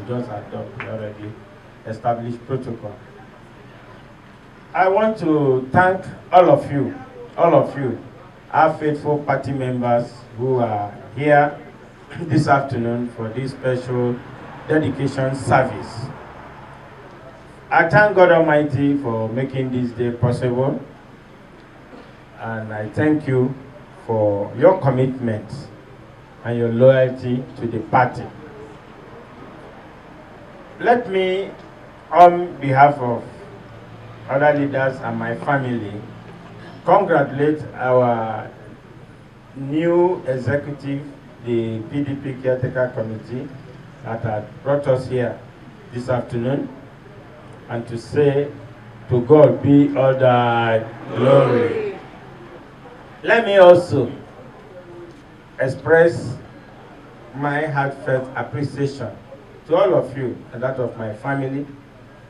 just adopt the already established protocol. I want to thank all of you, our faithful party members who are here this afternoon for this special dedication service. I thank God Almighty for making this day possible, and I thank you for your commitment and your loyalty to the party. Let me, on behalf of other leaders and my family, congratulate our new executive, the PDP Caretaker Committee, that had brought us here this afternoon, and to say, to God be all the glory. Let me also express my heartfelt appreciation to all of you and that of my family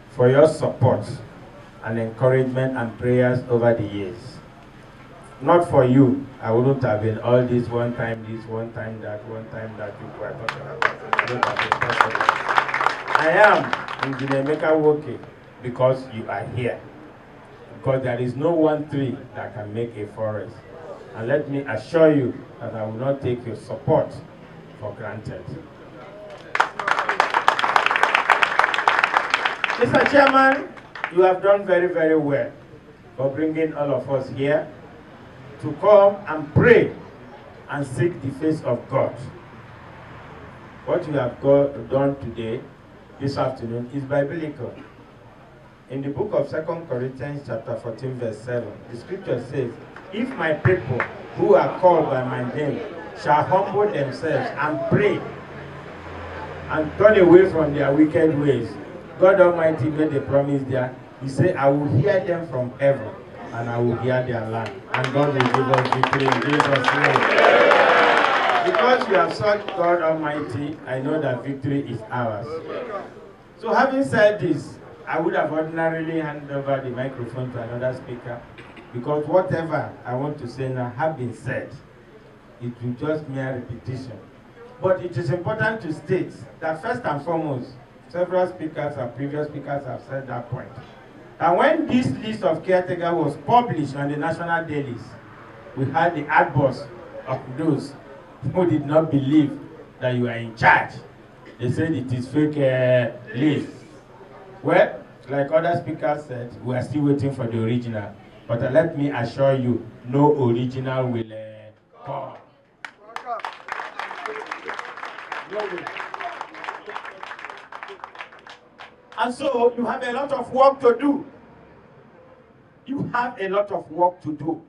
for your support and encouragement and prayers over the years. Not for you, I wouldn't have been all this, one time that people are talking about. It wouldn't have been possible. I am Engineer Emeka Wike because you are here. Because there is no one tree that can make a forest. And let me assure you that I will not take your support for granted. Mr. Chairman, you have done very, very well for bringing all of us here to come and pray and seek the face of God. What you have done today, this afternoon, is biblical. In the book of 2 Corinthians chapter 14, verse 7, the scripture says, if my people who are called by my name shall humble themselves and pray and turn away from their wicked ways, God Almighty made a promise there. He said, I will hear them from heaven and I will hear their land. And God will give us victory in Jesus' name. Because you have sought God Almighty, I know that victory is ours. So having said this, I would have ordinarily handed over the microphone to another speaker, because whatever I want to say now have been said. It will just mere repetition. But it is important to state that first and foremost, several speakers and previous speakers have said that point. And when this list of caretakers was published on the national dailies, we had the outburst of those who did not believe that you are in charge. They said it is fake list. Well, like other speakers said, we are still waiting for the original. But let me assure you, no original will come. No way. And so you have a lot of work to do. You have a lot of work to do.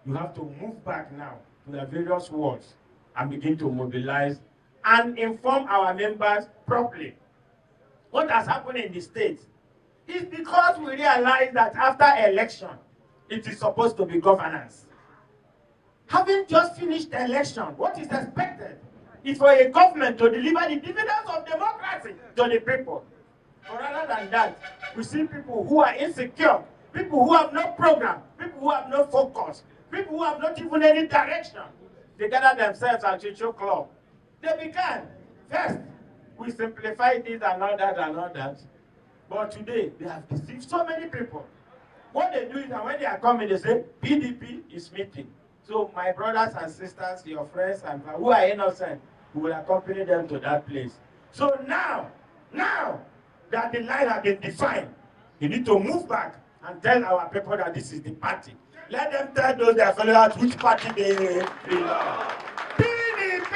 You have to move back now to the various wards and begin to mobilize and inform our members properly. What has happened in the state is because we realize that after election, it is supposed to be governance. Having just finished the election, what is expected is for a government to deliver the dividends of democracy to the people. But rather than that, we see people who are insecure, people who have no program, people who have no focus, people who have not even any direction. They gather themselves at Chicho Club. They began. First, we simplified this and all that and all that. But today, they have deceived so many people. What they do is that when they are coming, they say, PDP is meeting. So my brothers and sisters, your friends and who are innocent, we will accompany them to that place. So now that the line has been defined, you need to move back and tell our people that this is the party. Let them tell those that follow out which party they belong. PDP!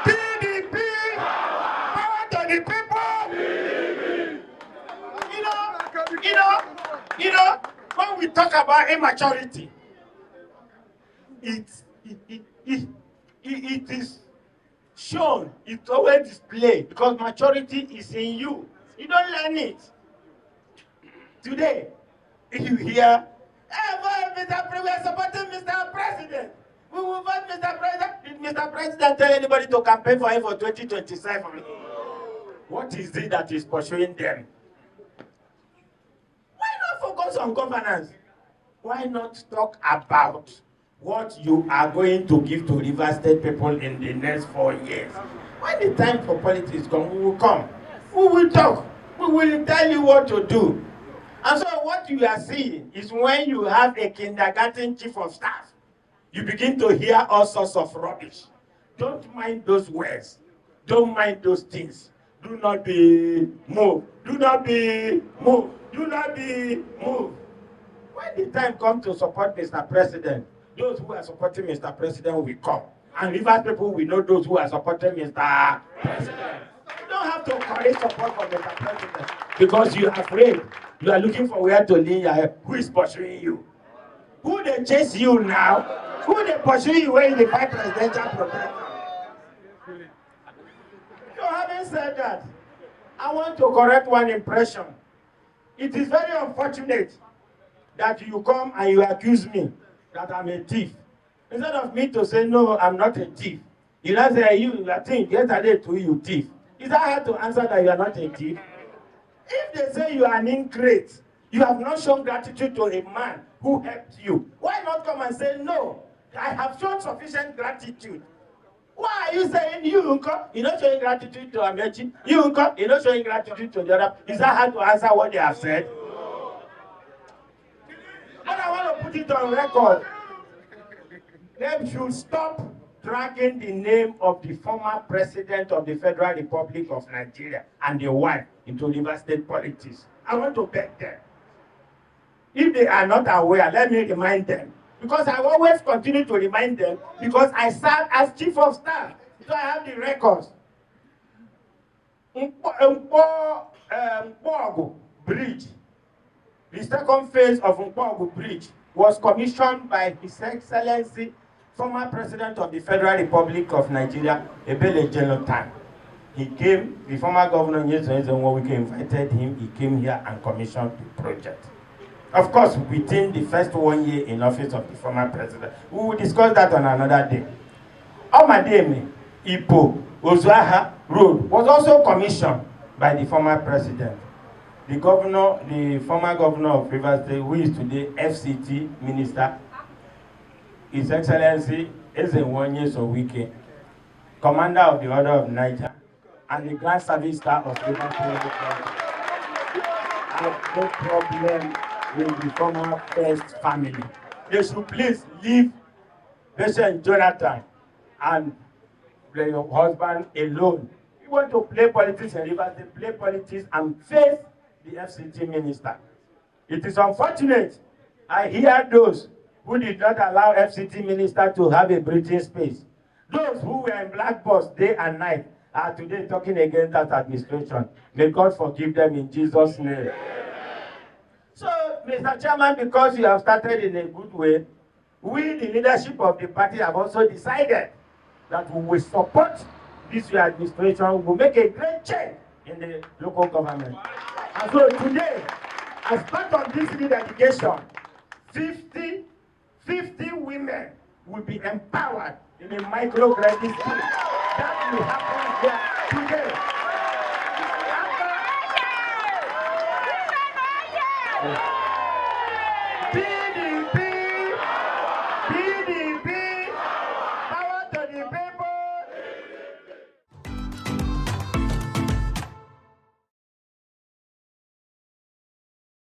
PDP! Power to the people! PDP! You know, when we talk about immaturity, it is shown, it's always displayed, because maturity is in you. You don't learn it. Today, if you hear, we are supporting Mr. President. We will vote Mr. President. Did Mr. President tell anybody to campaign for him for 2027? What is it that is pursuing them? Why not focus on governance? Why not talk about what you are going to give to River State people in the next 4 years. When the time for politics come, we will come. We will talk. We will tell you what to do. And so what you are seeing is when you have a kindergarten chief of staff, you begin to hear all sorts of rubbish. Don't mind those words. Don't mind those things. Do not be moved. Do not be moved. Do not be moved. When the time comes to support Mr. President, those who are supporting Mr. President will come. And Rivers people will know those who are supporting Mr. President. You don't have to encourage support for Mr. President because you are afraid. You are looking for where to lean your head. Who is pursuing you? Who they chase you now? Who they pursue you when they fight presidential protection? So having said that, I want to correct one impression. It is very unfortunate that you come and you accuse me that I'm a thief. Instead of me to say, no, I'm not a thief. You don't say, you think yesterday to you thief. Is that hard to answer that you are not a thief? If they say you are an ingrate, you have not shown gratitude to a man who helped you. Why not come and say, no, I have shown sufficient gratitude. Why are you saying you, Uncle, you're not showing gratitude to Amechi? You, Uncle, you're not showing gratitude to the other? Is that hard to answer what they have said? But I want to put it on record. They should stop dragging the name of the former president of the Federal Republic of Nigeria and the wife into River State politics. I want to beg them. If they are not aware, let me remind them. Because I always continue to remind them because I serve as chief of staff. So I have the records. Mpogo Bridge, the second phase of Mpogo Bridge, was commissioned by His Excellency, former President of the Federal Republic of Nigeria, El-rufai. He came, the former governor, when we invited him, he came here and commissioned the project. Of course, within the first 1 year in office of the former president. We will discuss that on another day. Omademe, Ipo, Ozuaha Road was also commissioned by the former president. The former governor of Rivers State, who is today FCT minister, His Excellency Ezenwonye Wike, commander of the Order of Niger, and the Grand Service Star of Rivers State. I have no problem with the former first family. They should please leave President Jonathan and your husband alone. You want to play politics in Rivers, they play politics and face the FCT minister. It is unfortunate. I hear those who did not allow FCT minister to have a breathing space. Those who were in black box day and night are today talking against that administration. May God forgive them in Jesus' name. So, Mr. Chairman, because you have started in a good way, we, the leadership of the party, have also decided that we will support this year administration. We will make a great change in the local government. And so today, as part of this dedication, 50 women will be empowered in a microcredit scheme. That will happen here today. Be